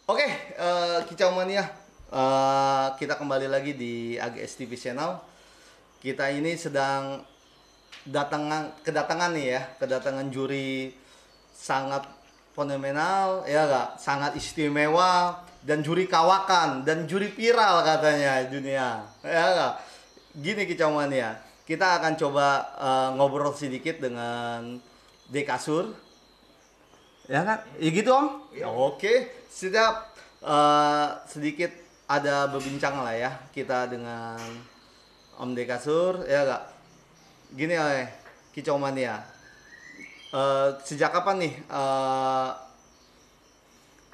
Oke, Kicau Mania, kita kembali lagi di AGS TV Channel. Kita ini sedang kedatangan nih ya, kedatangan juri sangat fenomenal, ya nggak? Sangat istimewa dan juri kawakan dan juri viral katanya dunia, ya nggak? Gini Kicau Mania, kita akan coba ngobrol sedikit dengan Dekasur. Ya kan? Ya gitu Om? Iya. Oke, setiap sedikit ada berbincang lah ya kita dengan Om Dekasur, ya gak? Gini Kicau Mania. Sejak kapan nih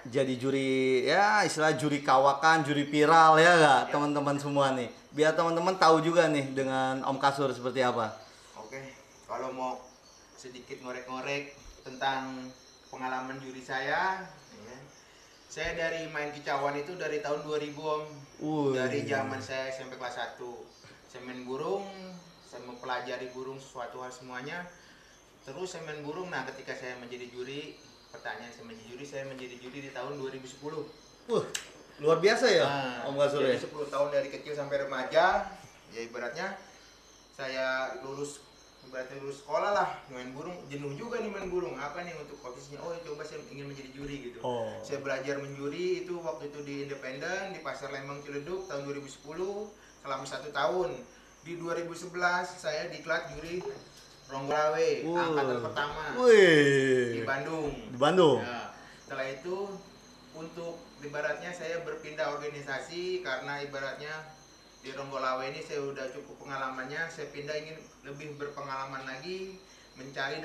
jadi juri ya istilah juri kawakan, juri viral ya gak Ya. teman-teman semua nih. Biar teman-teman tahu juga nih dengan Om Kasur seperti apa. Oke, kalau mau sedikit ngorek-ngorek tentang pengalaman juri saya, ya. Saya dari main kicauan itu dari tahun 2000 Om. Wih. Dari zaman saya SMP kelas 1. Saya main burung, saya mempelajari burung sesuatu hal semuanya. Terus saya main burung, nah ketika saya menjadi juri, pertanyaan saya menjadi juri di tahun 2010. Luar biasa ya Nah, Om Kasur ya. jadi 10 tahun dari kecil sampai remaja, ya ibaratnya saya ibaratnya lulus sekolah lah, main burung, jenuh juga nih main burung. Apa nih untuk profesinya? Oh, coba saya ingin menjadi juri gitu. Oh. Saya belajar menjuri itu waktu itu di Independen di Pasar Lembang Ciledug tahun 2010 selama 1 tahun. Di 2011 saya diklat juri Ronggolawe angkatan pertama di Wih. Bandung. Di Bandung. Ya, setelah itu untuk ibaratnya saya berpindah organisasi karena ibaratnya di Ronggolawe ini saya udah cukup pengalamannya, saya pindah ingin lebih berpengalaman lagi, mencari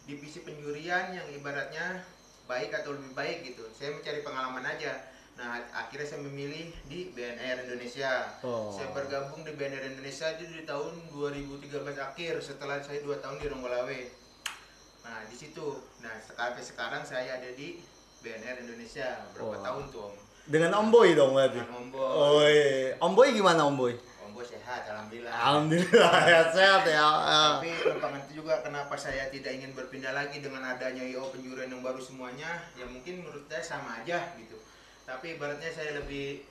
divisi penjurian yang ibaratnya baik atau lebih baik gitu. Saya mencari pengalaman aja. Nah, akhirnya saya memilih di BNR Indonesia. Oh. Saya bergabung di BNR Indonesia itu di tahun 2013 akhir setelah saya 2 tahun di Ronggolawe. Nah, di situ. Nah, sampai sekarang saya ada di BNR Indonesia. Berapa tahun tuh, Om? Dengan Om Boy dong berarti. Dengan Om Boy. Oh, iya. Om Boy gimana Om Boy? Om Boy sehat, alhamdulillah. Alhamdulillah ya sehat ya. Tapi lempangan itu juga kenapa saya tidak ingin berpindah lagi dengan adanya IO penjurian yang baru semuanya, ya mungkin menurut saya sama aja gitu. Tapi ibaratnya saya lebih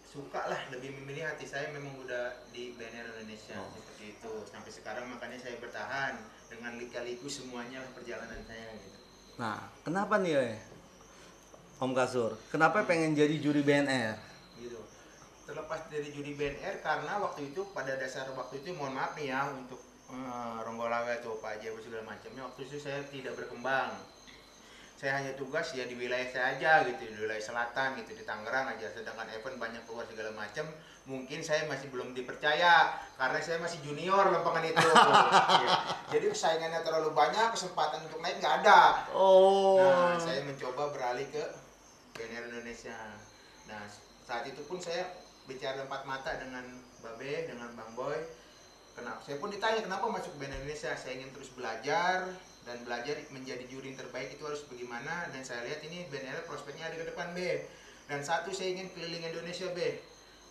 suka lah, lebih memilih hati saya memang udah di BNR Indonesia seperti itu. Sampai sekarang makanya saya bertahan dengan lika-liku semuanya lah perjalanan saya gitu. Nah, kenapa nih Om Kasur? Kenapa pengen jadi juri BNR? Gitu. Terlepas dari juri BNR karena waktu itu pada dasar waktu itu mohon maaf nih ya untuk Ronggolawe atau Pak Jawa segala macamnya, waktu itu saya tidak berkembang. Saya hanya tugas ya di wilayah saya aja gitu, di wilayah selatan gitu, di Tangerang aja. Sedangkan event banyak keluar segala macam, mungkin saya masih belum dipercaya karena saya masih junior lempangan itu. Ya. Jadi saingannya terlalu banyak, kesempatan untuk naik nggak ada. Oh. Nah, saya mencoba beralih ke BNR Indonesia. Nah, saat itu pun saya bicara empat mata dengan Babe, dengan Bang Boy. Saya pun ditanya kenapa masuk ke BNR Indonesia. Saya ingin terus belajar dan belajar menjadi juri yang terbaik itu harus bagaimana. Dan saya lihat ini BNR prospeknya ada ke depan, B. Dan satu, saya ingin keliling Indonesia, B.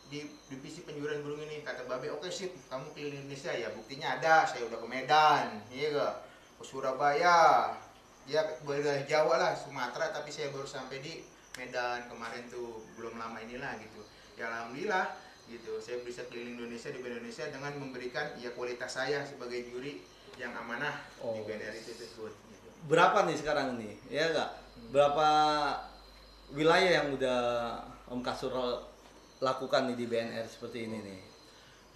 Di divisi penjurian burung ini, kata Babe, oke sip, kamu keliling Indonesia ya. Buktinya ada, saya udah ke Medan, iya gak? Ke Surabaya, ya wilayah Jawa lah, Sumatera, tapi saya baru sampai di Medan kemarin tuh, belum lama inilah gitu. Ya alhamdulillah gitu, saya bisa keliling Indonesia di Indonesia dengan memberikan ya kualitas saya sebagai juri yang amanah di BNR itu tersebut. Gitu. Berapa nih sekarang nih? Ya enggak? Berapa wilayah yang udah Om Kasur lakukan nih di BNR seperti ini nih?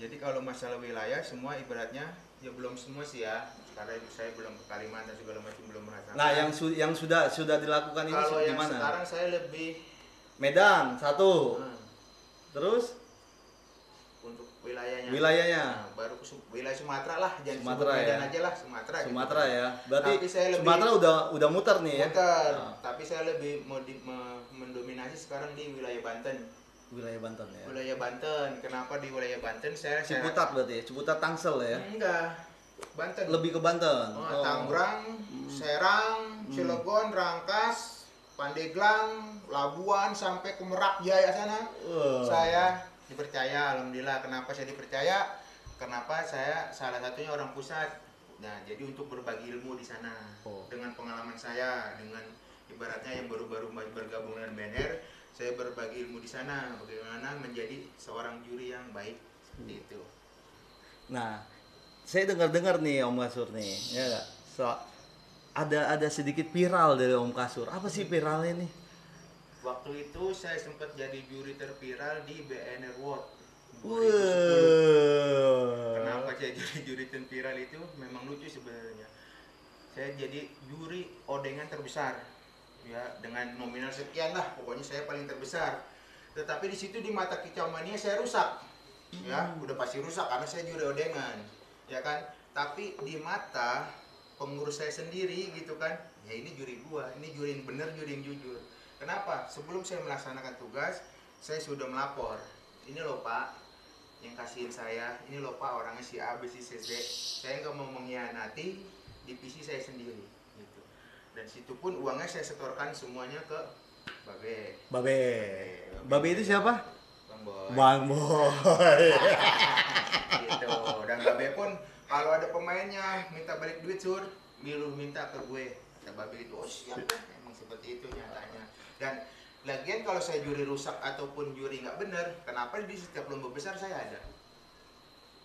Jadi kalau masalah wilayah semua ibaratnya ya belum semua sih ya, karena saya belum ke Kalimantan segala macam belum merasakan. Nah, yang sudah dilakukan ini kalau di yang mana? sekarang saya lebih Medan satu. Terus untuk wilayahnya. Wilayahnya. Nah, baru ke wilayah Sumatera lah, jangan Sumatera Medan ya. aja lah, Sumatera. Sumatera gitu. Ya. Berarti Tapi saya lebih, Sumatera udah muter nih ya. muter. Nah, Tapi saya lebih mau mendominasi sekarang di wilayah Banten. wilayah Banten ya. Wilayah Banten. Kenapa di wilayah Banten? Ciputat berarti ya. Ciputat Tangsel ya. Enggak. Banten. Lebih ke Banten. Oh. Tangerang, Serang, Cilegon, Rangkas, Pandeglang, Labuan sampai ke Merak Jaya sana. Saya dipercaya, alhamdulillah. Kenapa saya dipercaya? Kenapa saya salah satunya orang pusat. Nah, jadi untuk berbagi ilmu di sana dengan pengalaman saya, dengan ibaratnya yang baru-baru bergabung dengan BNR, saya berbagi ilmu di sana bagaimana menjadi seorang juri yang baik seperti itu. Nah, saya dengar-dengar nih Om Kasur nih, ya nggak? Ada sedikit viral dari Om Kasur. Apa sih viralnya nih? Waktu itu saya sempat jadi juri terviral di BNR World 2010. Wah. Kenapa saya jadi juri terviral itu? Memang lucu sebenarnya. Saya jadi juri odengan terbesar, ya dengan nominal sekian lah, pokoknya saya paling terbesar. Tetapi di situ di mata Kicau Mania saya rusak, ya udah pasti rusak karena saya juri odengan, ya kan. Tapi di mata pengurus saya sendiri gitu kan, ya ini juri gua, ini juri yang bener, juri yang jujur. Kenapa? Sebelum saya melaksanakan tugas, saya sudah melapor. Ini loh Pak, yang kasihin saya, ini loh Pak orangnya si A, B, C, C, D. Saya nggak mau mengkhianati divisi saya sendiri gitu. Dan situ pun uangnya saya setorkan semuanya ke Babe. Babe itu siapa? Bang Boy. Bang Boy. Gitu. Dan Babe pun kalau ada pemainnya minta balik duit sur, minta ke gue. Kata Babe itu, oh siap ya. Emang seperti itu nyatanya. Dan lagian kalau saya juri rusak ataupun juri nggak bener, kenapa di setiap lomba besar saya ada?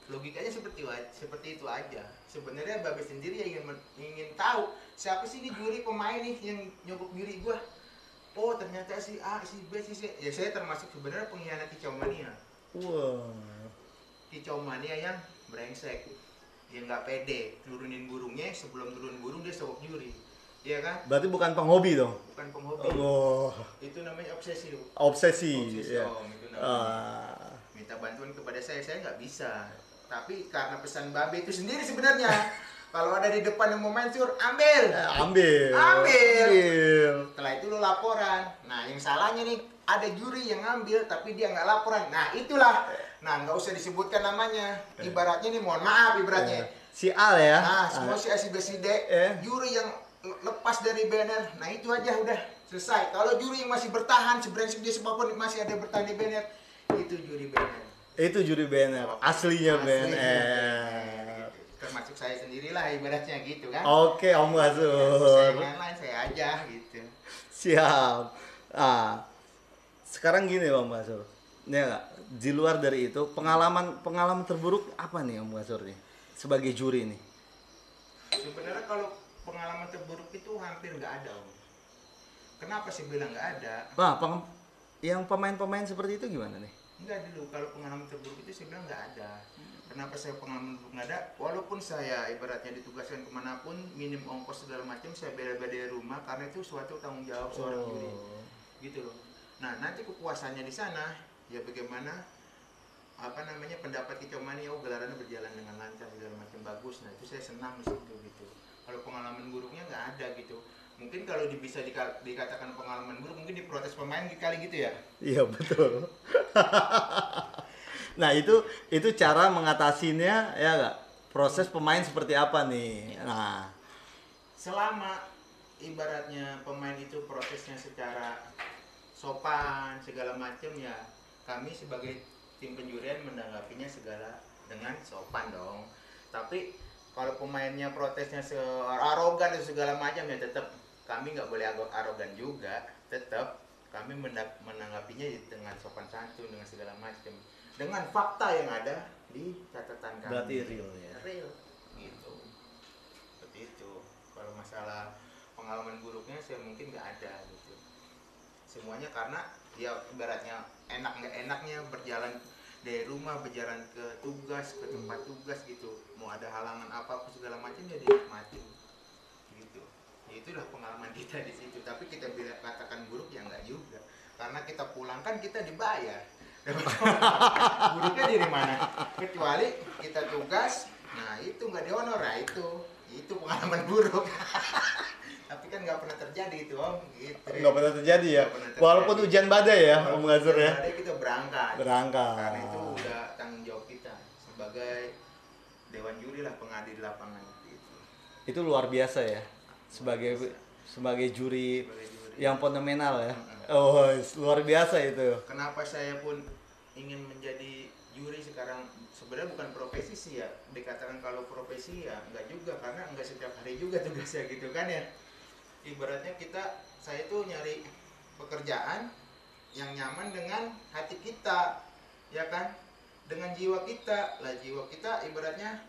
Logikanya seperti itu aja. Sebenarnya Babe sendiri yang ingin tahu siapa sih ini juri pemain nih yang nyogok juri gua. Oh ternyata si A, si B, si C. Ya saya termasuk sebenarnya pengkhianat Kicau Mania. Wah. Kicau Mania yang brengsek, yang nggak pede nurunin burungnya, sebelum turun burung dia sogok juri. Iya kan? Berarti bukan penghobi dong? Bukan penghobi. Oh. Itu namanya obsesi. Obsesi. Obsesi Ya. dong, itu namanya. Minta bantuan kepada saya nggak bisa. Tapi karena pesan Babe itu sendiri sebenarnya, kalau ada di depan yang mau main sur, ambil. Setelah itu lo laporan. Nah yang salahnya nih, ada juri yang ngambil tapi dia nggak laporan. Nah itulah. Nah nggak usah disebutkan namanya. Ibaratnya nih, mohon maaf ibaratnya. Si A ya? Nah semua si A, si B, si D, juri yang lepas dari BNR. Nah itu aja udah selesai. Kalau juri yang masih bertahan, sebrengsek dia sebabun masih ada bertahan di BNR, itu juri BNR. Itu juri BNR, aslinya BNR. Termasuk saya sendirilah ibaratnya gitu kan. Oke Om Kasur. Yang lain saya aja gitu. Siap. Sekarang gini Om Kasur. Ya nggak? Di luar dari itu, pengalaman terburuk apa nih Om Kasur nih sebagai juri nih? Sebenarnya kalau pengalaman terburuk itu hampir nggak ada Om. Kenapa sih bilang nggak ada? Wah, yang pemain-pemain seperti itu gimana nih? Enggak dulu, kalau pengalaman terburuk itu saya bilang nggak ada. Kenapa saya pengalaman terburuk nggak ada? Walaupun saya ibaratnya ditugaskan kemanapun, minim ongkos segala macam, saya bela-bela dari rumah karena itu suatu tanggung jawab seorang juri, gitu loh. Nah nanti kepuasannya di sana, ya bagaimana pendapat Kicau Mania, gelarannya berjalan dengan lancar segala macam bagus. Nah itu saya senang di situ gitu. Kalau pengalaman buruknya nggak ada gitu. Mungkin kalau bisa dikatakan pengalaman buruk, mungkin diprotes pemain kali gitu ya. Iya betul. Nah itu cara mengatasinya ya nggak? Proses pemain seperti apa nih? Nah selama ibaratnya pemain itu prosesnya secara sopan segala macam, ya kami sebagai tim penjurian menanggapinya segala dengan sopan dong. Tapi kalau pemainnya protesnya arogan dan segala macam, ya tetap kami nggak boleh arogan juga, tetap kami menanggapinya dengan sopan santun dengan segala macam, dengan fakta yang ada di catatan kami. berarti real ya. Real gitu, seperti itu. Kalau masalah pengalaman buruknya saya mungkin nggak ada gitu. Semuanya karena ya ibaratnya enak nggak enaknya berjalan dari rumah, berjalan ke tugas, ke tempat tugas gitu, mau ada halangan apa segala macam ya dinikmatin gitu. Ya itulah pengalaman kita di situ. Tapi kita bila katakan buruk ya enggak juga, karena kita pulang kan kita dibayar. Buruknya dari mana? Kecuali kita tugas, nah itu nggak dihonor, nah itu pengalaman buruk. Tapi kan nggak pernah terjadi itu Om, gitu. Nggak pernah terjadi ya. Terjadi. Walaupun hujan badai ya Om Kasur ya. Badai kita berangkat. Karena itu udah tanggung jawab kita sebagai dewan juri lah, pengadil lapangan gitu. Itu luar biasa ya. Sebagai juri yang fenomenal ya. Oh, luar biasa itu. Kenapa saya pun ingin menjadi juri sekarang? Sebenarnya bukan profesi sih ya. Dikatakan kalau profesi ya enggak juga, karena enggak setiap hari juga tugasnya gitu kan ya. ibaratnya saya tuh nyari pekerjaan yang nyaman dengan hati kita, ya kan, dengan jiwa kita lah. Jiwa kita ibaratnya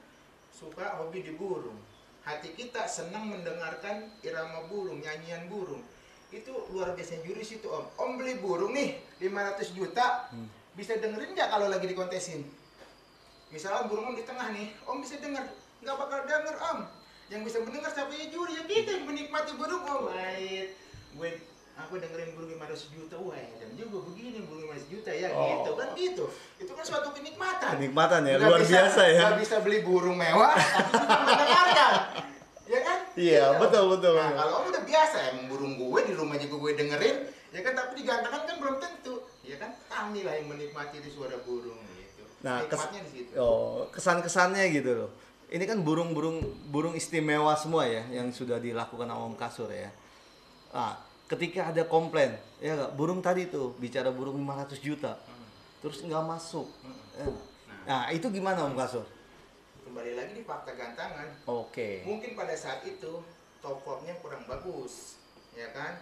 suka hobi di burung, hati kita senang mendengarkan irama burung, nyanyian burung. Itu luar biasa jurus itu om. Om beli burung nih 500 juta, bisa dengerin nggak kalau lagi dikontesin? Misalnya burung om di tengah nih, om bisa denger? Nggak bakal denger om. Yang bisa mendengar siapa ya juri, ya kita yang menikmati burung om. Baik, aku dengerin burung 500 juta, wah dan juga begini burung 500 juta ya, gitu kan gitu. Itu kan suatu kenikmatan. Kenikmatan ya, Nggak luar biasa ya. Nggak bisa beli burung mewah, tapi juga mendengarkan. Ya kan? Iya, Gitu. betul. Nah, kalau om udah biasa emang burung gue di rumah juga gue dengerin, ya kan, tapi digantungkan kan belum tentu. Ya kan? Kami lah yang menikmati itu suara burung gitu. Nah, nikmatnya di situ. kesan-kesannya gitu loh. Ini kan burung istimewa semua ya yang sudah dilakukan sama Om Kasur ya. Nah, ketika ada komplain, ya nggak, burung tadi tuh bicara burung 500 juta, terus nggak masuk. Ya. Nah, itu gimana Om Kasur? Kembali lagi di fakta gantangan. Oke. Mungkin pada saat itu top formnya kurang bagus, ya kan?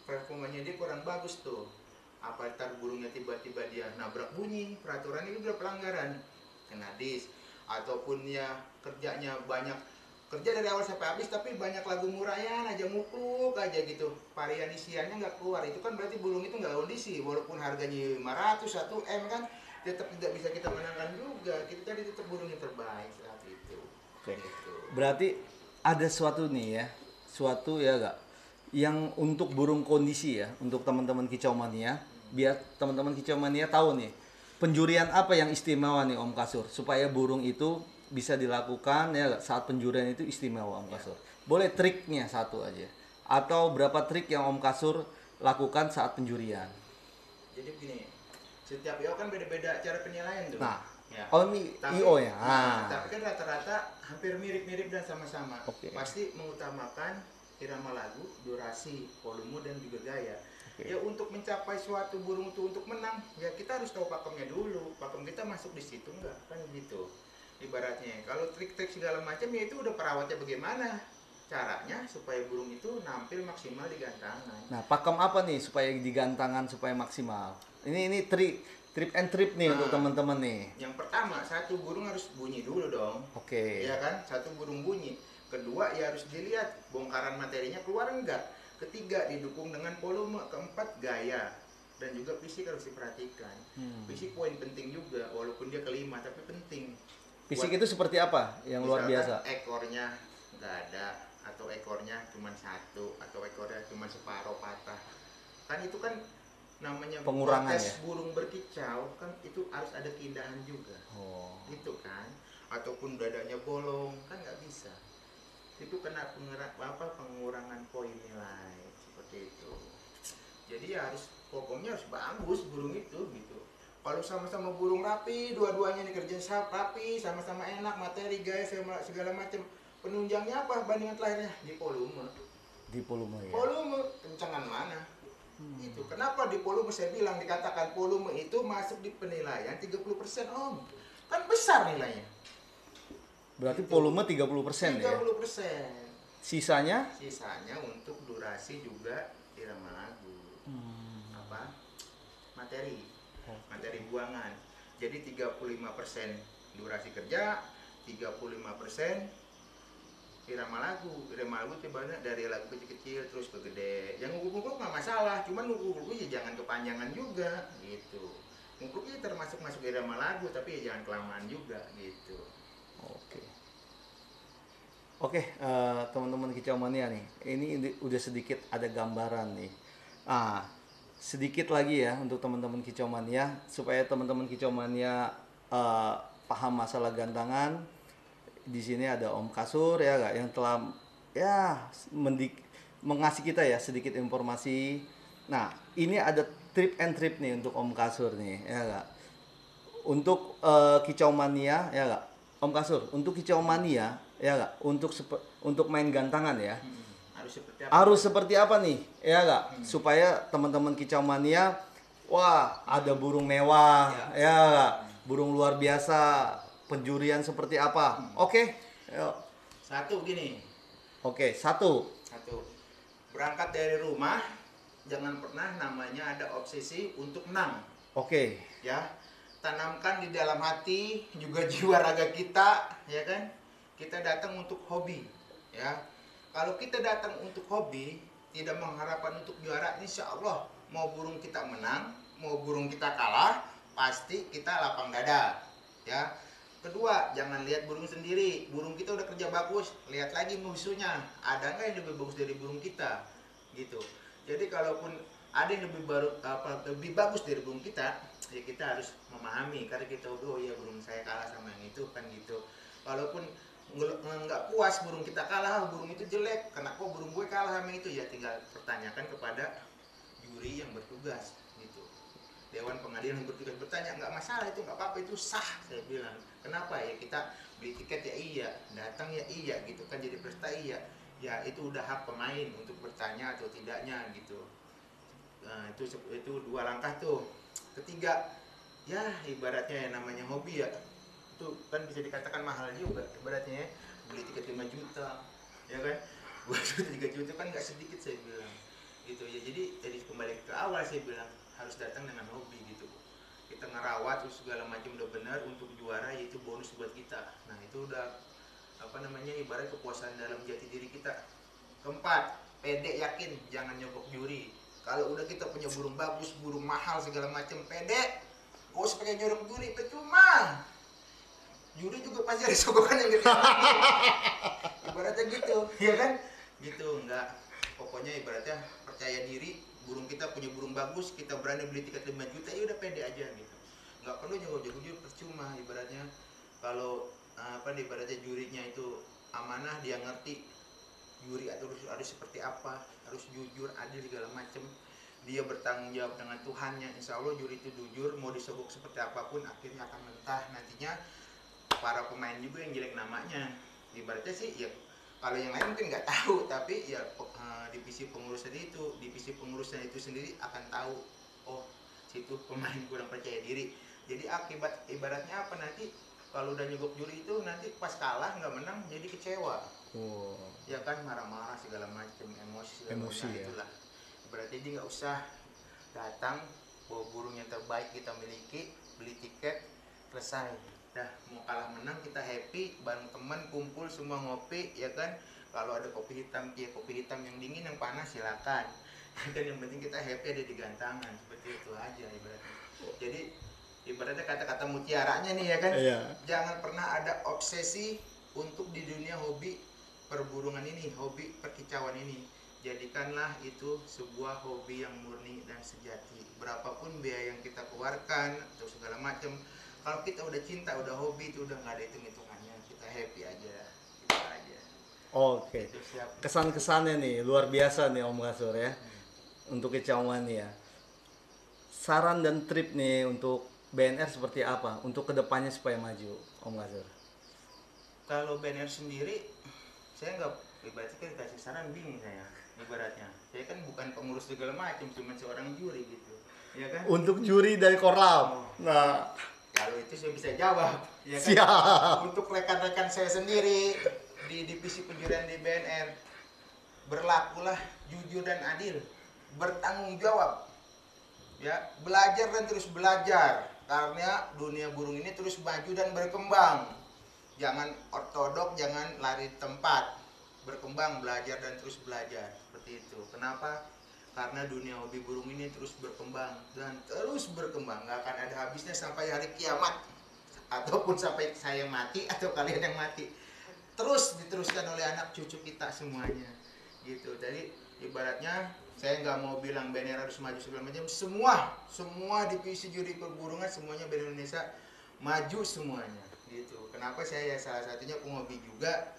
Performanya dia kurang bagus tuh. Apa ntar burungnya tiba-tiba dia nabrak bunyi, peraturan itu udah pelanggaran, kena dis. Ataupun ya kerjanya banyak, kerja dari awal sampai habis tapi banyak lagu murayan aja, mukluk aja gitu, varian isiannya nggak keluar. Itu kan berarti burung itu nggak kondisi, walaupun harganya 500 1 M kan tetap tidak bisa kita menangkan juga. Kita tadi tetap burung yang terbaik saat itu. Oke. Gitu. Berarti ada suatu nih ya, suatu ya gak, yang untuk burung kondisi ya, untuk teman-teman kicau mania, biar teman-teman kicau mania tahu nih, penjurian apa yang istimewa nih Om Kasur, supaya burung itu bisa dilakukan ya gak, saat penjurian itu istimewa Om Kasur. Boleh triknya satu aja, atau berapa trik yang Om Kasur lakukan saat penjurian? Jadi begini, setiap IO kan beda-beda cara penilaian tuh. Nah, ya. oh ini IO ya. Tapi kan rata-rata hampir mirip-mirip dan sama-sama. Oke. Pasti mengutamakan irama lagu, durasi, volume dan juga gaya. Oke. Ya untuk mencapai suatu burung itu untuk menang, ya kita harus tahu pakemnya dulu. Pakem kita masuk di situ enggak? Kan gitu. Ibaratnya kalau trik-trik segala macam ya itu udah perawatnya bagaimana caranya supaya burung itu nampil maksimal di gantangan. Nah, pakem apa nih supaya di gantangan supaya maksimal? Ini trip and trip nih untuk teman-teman nih. Yang pertama, satu burung harus bunyi dulu dong. Oke. Iya kan? Satu burung bunyi. Kedua, ya harus dilihat bongkaran materinya keluar enggak. Ketiga, didukung dengan volume. Keempat, gaya. Dan juga fisik harus diperhatikan. Fisik poin penting juga, walaupun dia kelima, tapi penting. Fisik itu seperti apa yang luar biasa? Ekornya nggak ada, atau ekornya cuma satu, atau ekornya cuma separuh patah. Kan itu kan namanya pengurangan tes ya? Burung berkicau kan itu harus ada keindahan juga. Itu kan, ataupun dadanya bolong kan nggak bisa. Itu kena pengurangan poin nilai seperti itu. Jadi ya harus pokoknya harus bagus burung itu gitu. Kalau sama-sama burung rapi, dua-duanya dikerjain rapi, sama-sama enak, materi, gaya, segala macam. Penunjangnya apa bandingan terakhirnya? Di volume. Di volume ya? Volume, kencangan mana? Itu. Kenapa di volume saya bilang dikatakan volume itu masuk di penilaian 30% om. Kan besar nilainya. Berarti volume 30% ya? 30%. Sisanya? Sisanya untuk durasi juga irama lagu. Apa? Materi buangan. Jadi 35% durasi kerja, 35% irama lagu itu banyak dari lagu kecil-kecil terus ke gede. Yang ngukuk-ngukuk nggak masalah, cuman ngukuk-ngukuk ya jangan kepanjangan juga gitu. Ngukuknya termasuk masuk irama lagu tapi ya jangan kelamaan juga gitu. Oke, teman-teman kicau mania nih, ini udah sedikit ada gambaran nih. Sedikit lagi ya untuk teman-teman kicau mania supaya teman-teman kicau mania paham masalah gantangan. Di sini ada Om Kasur ya gak, yang telah ya mengasih kita ya sedikit informasi. Nah, ini ada trip and trip nih untuk Om Kasur nih ya gak. Untuk kicau mania ya gak, Om Kasur, untuk kicau mania ya gak, untuk main gantangan ya. Harus seperti apa nih ya gak, supaya teman-teman kicau mania wah ada burung mewah ya gak, burung luar biasa, penjurian seperti apa. Oke. Yuk. Satu gini. Oke, satu. berangkat dari rumah jangan pernah namanya ada obsesi untuk menang. Oke. Ya, tanamkan di dalam hati juga jiwa raga kita, ya kan? Kita datang untuk hobi, ya. Kalau kita datang untuk hobi, tidak mengharapkan untuk juara, insya Allah mau burung kita menang, mau burung kita kalah, pasti kita lapang dada, ya. Kedua, jangan lihat burung sendiri. Burung kita udah kerja bagus, lihat lagi musuhnya. Ada nggak yang lebih bagus dari burung kita, gitu. Jadi kalaupun ada yang lebih bagus dari burung kita, ya kita harus memahami karena kita oh ya burung saya kalah sama yang itu kan gitu. Walaupun nggak puas burung kita kalah, burung itu jelek, kenapa burung gue kalah sama itu, ya tinggal pertanyakan kepada juri yang bertugas gitu. Dewan pengadilan yang bertugas bertanya, nggak masalah itu, nggak apa-apa, itu sah, saya bilang. Kenapa ya, kita beli tiket ya iya, datang ya iya gitu kan, jadi peserta iya, ya itu udah hak pemain untuk bertanya atau tidaknya gitu. Nah, itu dua langkah tuh. Ketiga, ya ibaratnya yang namanya hobi ya, itu kan bisa dikatakan mahal juga ibaratnya ya. Beli tiket 5 juta ya kan, buat 3 juta kan nggak sedikit, saya bilang gitu ya. Jadi kembali ke awal, saya bilang harus datang dengan hobi gitu. Kita ngerawat terus segala macam udah benar, untuk juara yaitu bonus buat kita. Nah itu udah apa namanya, ibarat kepuasan dalam jati diri kita. Keempat, pede, yakin, jangan nyogok juri. Kalau udah kita punya burung bagus, burung mahal segala macam, pede, gak usah pakai nyogok juri, percuma. Juri juga pasti ada sogokan yang gede. Ibaratnya gitu, ya kan? Gitu, enggak. Pokoknya ibaratnya percaya diri, burung kita punya burung bagus, kita berani beli tiket 5 juta, ya udah pede aja gitu. Enggak perlu nyogok juri, percuma ibaratnya. Kalau ibaratnya jurinya itu amanah, dia ngerti juri harus seperti apa, harus jujur, adil segala macam. Dia bertanggung jawab dengan Tuhannya. Insya Allah juri itu jujur, mau disogok seperti apapun akhirnya akan mentah. Nantinya para pemain juga yang jelek namanya. Ibaratnya sih ya, kalau yang lain mungkin nggak tahu, tapi ya divisi pengurusnya itu sendiri akan tahu, oh situ pemain kurang percaya diri. Jadi akibat ibaratnya apa, nanti kalau udah nyogok juri itu nanti pas kalah nggak menang jadi kecewa. Ya kan, marah-marah segala macam, emosi segala macam, ya. itulah. Berarti dia nggak usah datang bawa burung yang terbaik kita miliki, beli tiket, selesai. Dah, mau kalah menang kita happy, bareng teman kumpul semua ngopi, ya kan. Kalau ada kopi hitam, ya kopi hitam yang dingin, yang panas silakan. Dan yang penting kita happy ada di gantangan, seperti itu aja ibaratnya. Jadi ibaratnya kata-kata mutiaranya nih ya kan, Iya. jangan pernah ada obsesi untuk di dunia hobi perburungan ini, hobi perkicauan ini. Jadikanlah itu sebuah hobi yang murni dan sejati. Berapapun biaya yang kita keluarkan atau segala macam, kalau kita udah cinta, udah hobi, itu udah nggak ada hitung-hitungannya. Kita happy aja, gitu aja. Oke. Itu siap. Kesan-kesannya nih luar biasa nih Om Kasur ya. Untuk kicauan nih ya. Saran dan trip nih untuk BNR seperti apa untuk kedepannya supaya maju, Om Kasur? Kalau BNR sendiri, saya nggak, ibaratnya kan kasih saran bingung saya. Ibaratnya, saya kan bukan pengurus segala macam, cuma seorang juri gitu, ya kan? Untuk juri dari Korlap. Nah, kalau itu saya bisa jawab, ya kan? siap. Untuk rekan-rekan saya sendiri di divisi penjurian di BNR, berlakulah jujur dan adil, bertanggung jawab, ya, belajar dan terus belajar, karena dunia burung ini terus maju dan berkembang. Jangan ortodok, jangan lari tempat, berkembang, belajar dan terus belajar, seperti itu. Kenapa? Karena dunia hobi burung ini terus berkembang dan terus berkembang, nggak akan ada habisnya sampai hari kiamat, ataupun sampai saya mati atau kalian yang mati. Terus diteruskan oleh anak cucu kita semuanya, gitu. Jadi ibaratnya saya nggak mau bilang BNR harus maju segala macam, semua divisi juri perburungan semuanya BNR Indonesia maju semuanya, gitu. Kenapa? Saya salah satunya penghobi juga,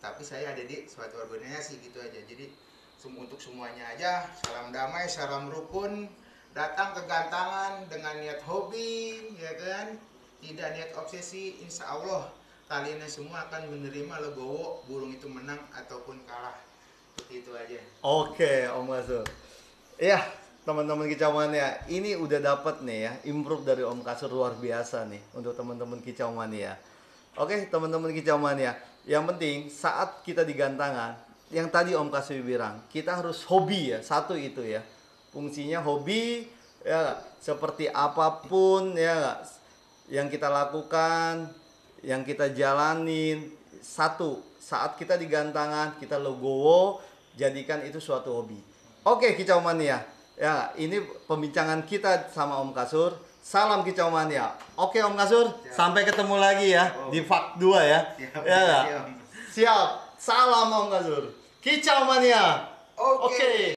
tapi saya ada di suatu organisasi, gitu aja. Jadi untuk semuanya aja, salam damai, salam rukun, datang ke gantangan dengan niat hobi, ya kan, tidak niat obsesi. Insya Allah kalian semua akan menerima legowo burung itu menang ataupun kalah, seperti itu aja. Oke, Om Kasur. Iya, teman-teman kicauan ya, ini udah dapat nih ya, improve dari Om Kasur luar biasa nih untuk teman-teman kicauan ya. Oke, teman-teman kicauan ya, yang penting saat kita di gantangan, yang tadi Om Kasih bilang, kita harus hobi ya, satu itu ya. Fungsinya hobi ya, seperti apapun ya yang kita lakukan, yang kita jalanin, satu, saat kita di gantangan, kita legowo, jadikan itu suatu hobi. Oke, Kicau Mania. Ya, ini pembincangan kita sama Om Kasur. Salam Kicau Mania. Oke Om Kasur, sampai ketemu lagi ya di Fak 2 ya. Siap, Ya nggak? siap. Siap. Salam Om Kasur. Kicau Mania. Oke.